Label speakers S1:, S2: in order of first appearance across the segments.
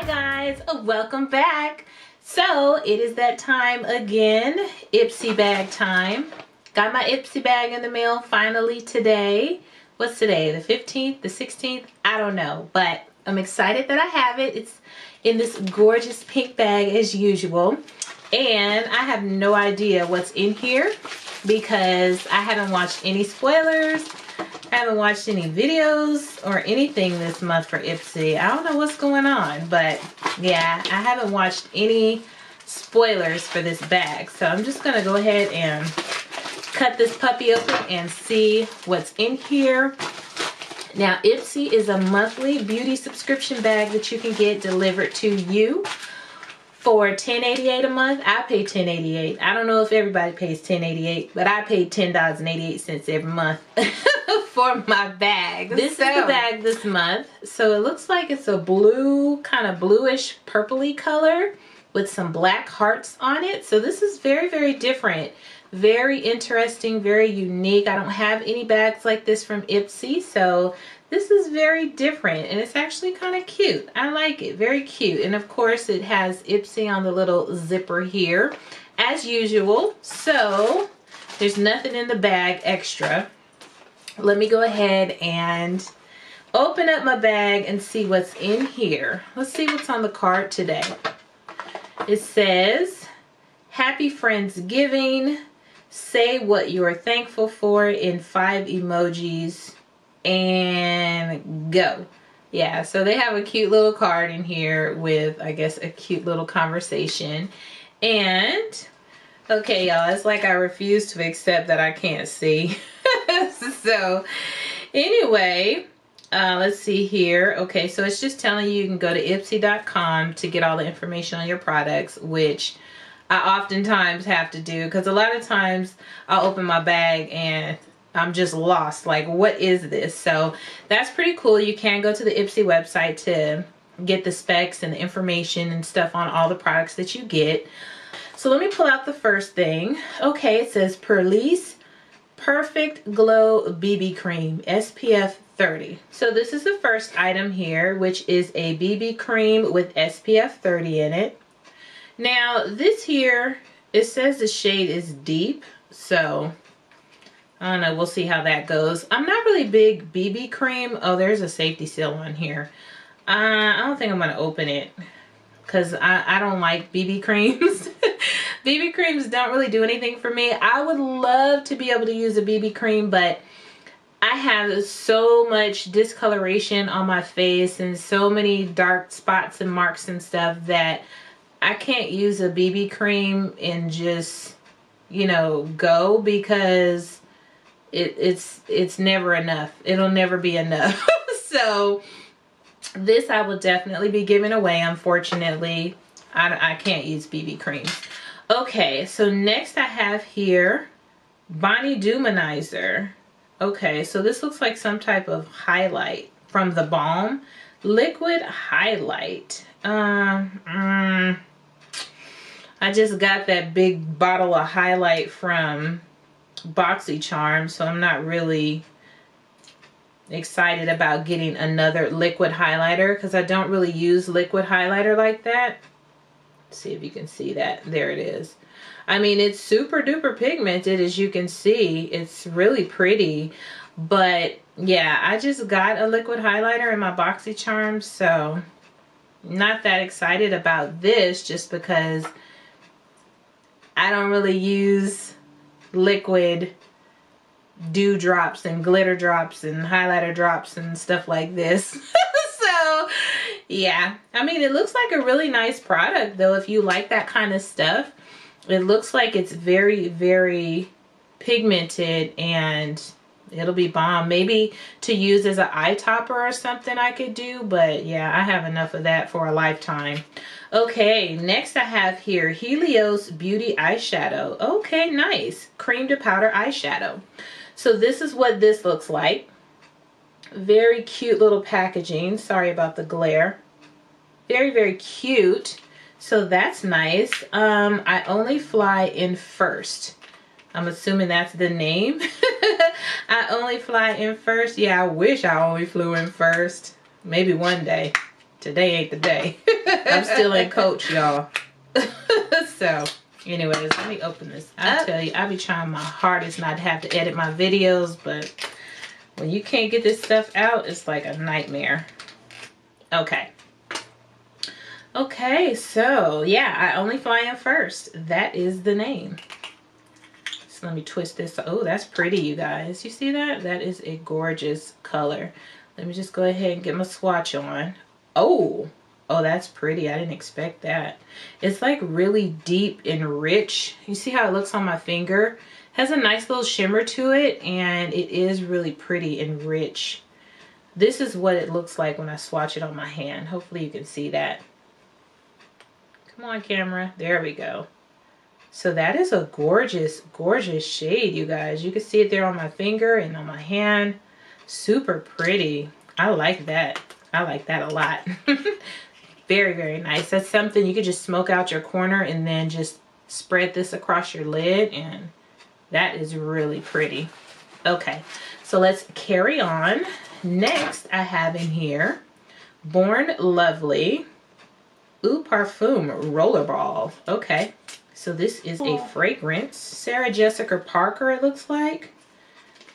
S1: Hi guys, welcome back. So it is that time again, Ipsy bag time. Got my Ipsy bag in the mail finally today. What's today, the 15th, the 16th? I don't know, but I'm excited that I have it. It's in this gorgeous pink bag as usual. And I have no idea what's in here because I haven't watched any spoilers. I haven't watched any videos or anything this month for Ipsy. I don't know what's going on, but yeah, I haven't watched any spoilers for this bag. So I'm just gonna go ahead and cut this puppy open and see what's in here. Now, Ipsy is a monthly beauty subscription bag that you can get delivered to you for $10.88 a month. I pay $10.88. I don't know if everybody pays $10.88, but I paid $10.88 every month for my bag. This is the bag this month. So it looks like it's a blue, kind of bluish purpley color with some black hearts on it. So this is very, very different. Very interesting, very unique. I don't have any bags like this from Ipsy, so this is very different and it's actually kind of cute. I like it, very cute. And of course it has Ipsy on the little zipper here as usual. So there's nothing in the bag extra. Let me go ahead and open up my bag and see what's in here. Let's see what's on the card today. It says, Happy Friendsgiving. Say what you are thankful for in 5 emojis and go. Yeah, so they have a cute little card in here with, I guess, a cute little conversation. And, okay, y'all, it's like I refuse to accept that I can't see. So, anyway, let's see here. Okay, so it's just telling you can go to Ipsy.com to get all the information on your products, which I oftentimes have to do because a lot of times I'll open my bag and I'm just lost. Like, what is this? So that's pretty cool. You can go to the Ipsy website to get the specs and the information and stuff on all the products that you get. So let me pull out the first thing. Okay, it says Perlice Perfect Glow BB Cream SPF 30. So this is the first item here, which is a BB cream with SPF 30 in it. Now this here, it says the shade is deep, so I don't know, we'll see how that goes. I'm not really big BB cream. Oh, there's a safety seal on here. I don't think I'm gonna open it because I don't like BB creams. BB creams don't really do anything for me. I would love to be able to use a BB cream, but I have so much discoloration on my face and so many dark spots and marks and stuff that I can't use a BB cream and just, you know, go, because it's never enough. It'll never be enough. So this I will definitely be giving away, unfortunately. I can't use BB creams. Okay, so next I have here Bonnie Dumanizer. Okay, so this looks like some type of highlight from the Balm. Liquid highlight. I just got that big bottle of highlight from BoxyCharm, so I'm not really excited about getting another liquid highlighter because I don't really use liquid highlighter like that. Let's see if you can see that. There it is. I mean, it's super duper pigmented, as you can see. It's really pretty, but yeah, I just got a liquid highlighter in my BoxyCharm, so not that excited about this just because I don't really use liquid dewdrops and glitter drops and highlighter drops and stuff like this. So yeah, I mean, it looks like a really nice product though if you like that kind of stuff. It looks like it's very, very pigmented and it'll be bomb. Maybe to use as an eye topper or something I could do, but yeah, I have enough of that for a lifetime. Okay, next I have here Helios Beauty Eyeshadow. Okay, nice. Cream to powder eyeshadow. So this is what this looks like. Very cute little packaging. Sorry about the glare. Very, very cute. So that's nice. I only fly in first. I'm assuming that's the name. I only fly in first. Yeah, I wish I only flew in first. Maybe one day. Today ain't the day. I'm still in coach, y'all. So, anyways, let me open this. I tell you, I be trying my hardest not to have to edit my videos, but when you can't get this stuff out, it's like a nightmare. Okay. Okay, so yeah, I only fly in first. That is the name. So let me twist this. Oh, that's pretty, you guys. You see that? That is a gorgeous color. Let me just go ahead and get my swatch on. Oh, that's pretty. I didn't expect that. It's like really deep and rich. You see how it looks on my finger? Has a nice little shimmer to it, and it is really pretty and rich. This is what it looks like when I swatch it on my hand. Hopefully you can see that. Come on, camera. There we go. So that is a gorgeous, gorgeous shade, you guys. You can see it there on my finger and on my hand. Super pretty. I like that. I like that a lot. Very, very nice. That's something you could just smoke out your corner and then just spread this across your lid, and that is really pretty. Okay, so let's carry on. Next, I have in here Born Lovely Eau Parfum Rollerball. Okay, so this is a fragrance. Sarah Jessica Parker, it looks like.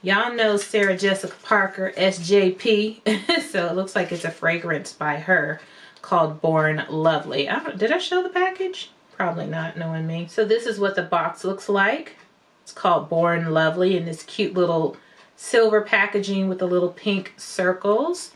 S1: Y'all know Sarah Jessica Parker, SJP. So it looks like it's a fragrance by her called Born Lovely. Did I show the package? Probably not, knowing me. So this is what the box looks like. It's called Born Lovely in this cute little silver packaging with the little pink circles.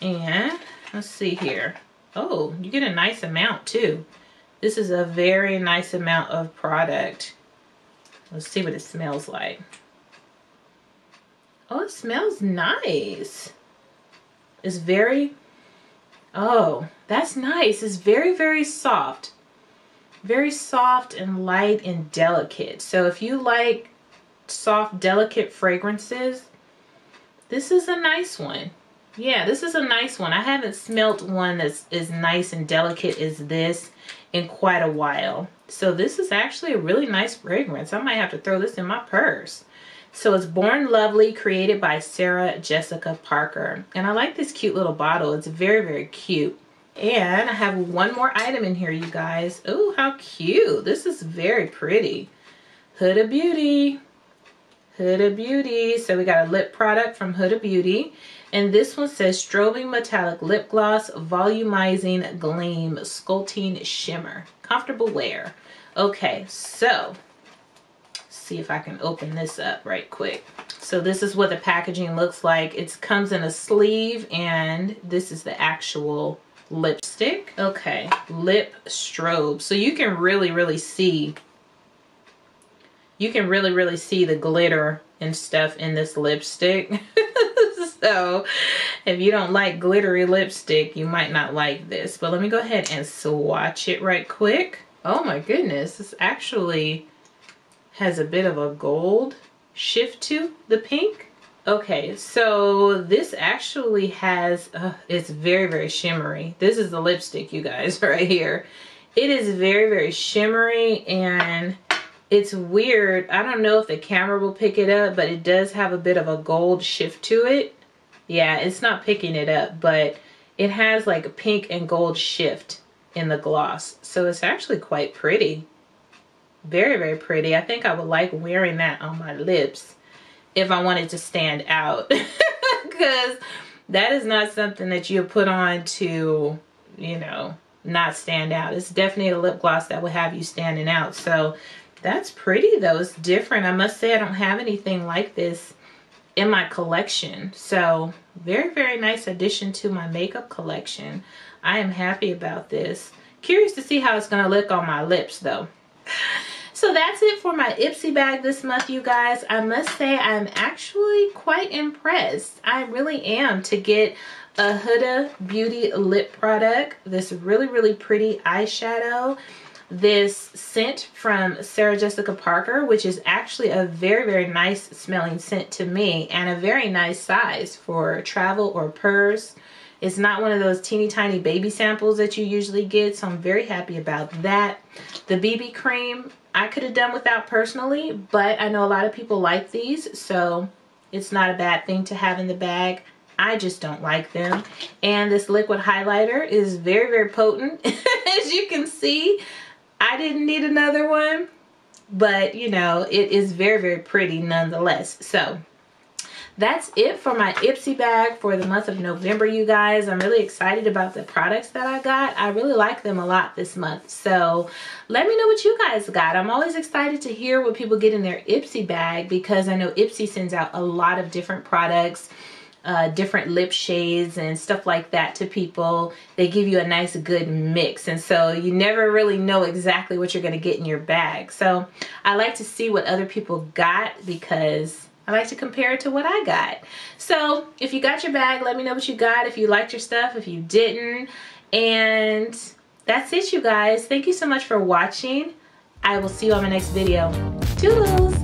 S1: And let's see here. Oh, you get a nice amount too. This is a very nice amount of product. Let's see what it smells like. Oh, it smells nice. It's very, oh, that's nice. It's very, very soft. Very soft and light and delicate. So if you like soft, delicate fragrances, this is a nice one. Yeah, this is a nice one. I haven't smelt one that's as nice and delicate as this in quite a while. So this is actually a really nice fragrance. I might have to throw this in my purse. So it's Born Lovely, created by Sarah Jessica Parker. And I like this cute little bottle. It's very, very cute. And I have one more item in here, you guys. Oh, how cute. This is very pretty. Huda Beauty. Huda Beauty. So we got a lip product from Huda Beauty. And this one says Strobing Metallic Lip Gloss, Volumizing Gleam, Sculpting Shimmer. Comfortable wear. Okay, so see if I can open this up right quick. So this is what the packaging looks like. It comes in a sleeve, and this is the actual lipstick. Okay, lip strobe. So you can really see, the glitter and stuff in this lipstick. So if you don't like glittery lipstick, you might not like this. But let me go ahead and swatch it right quick. Oh my goodness, this actually has a bit of a gold shift to the pink. Okay, so this actually has, it's very, very shimmery. This is the lipstick, you guys, right here. It is very, very shimmery, and it's weird. I don't know if the camera will pick it up, but it does have a bit of a gold shift to it. Yeah, it's not picking it up, but it has like a pink and gold shift in the gloss. So it's actually quite pretty. Very, very pretty. I think I would like wearing that on my lips if I wanted to stand out. Because that is not something that you put on to, you know, not stand out. It's definitely a lip gloss that will have you standing out. So that's pretty though. It's different. I must say I don't have anything like this in my collection. So very, very nice addition to my makeup collection. I am happy about this. Curious to see how it's going to look on my lips though. So that's it for my Ipsy bag this month, you guys. I must say I'm actually quite impressed. I really am, to get a Huda Beauty lip product, this really, really pretty eyeshadow, this scent from Sarah Jessica Parker, which is actually a very, very nice smelling scent to me, and a very nice size for travel or purse. It's not one of those teeny tiny baby samples that you usually get, so I'm very happy about that. The BB cream I could have done without personally, but I know a lot of people like these, so it's not a bad thing to have in the bag. I just don't like them. And this liquid highlighter is very, very potent. As you can see, I didn't need another one, but you know, it is very, very pretty nonetheless. So that's it for my Ipsy bag for the month of November, you guys. I'm really excited about the products that I got. I really like them a lot this month. So let me know what you guys got. I'm always excited to hear what people get in their Ipsy bag, because I know Ipsy sends out a lot of different products, different lip shades and stuff like that to people. They give you a nice good mix, and so you never really know exactly what you're going to get in your bag. So I like to see what other people got, because I like to compare it to what I got. So if you got your bag, let me know what you got, if you liked your stuff, if you didn't. And that's it, you guys. Thank you so much for watching. I will see you on my next video. Toodles!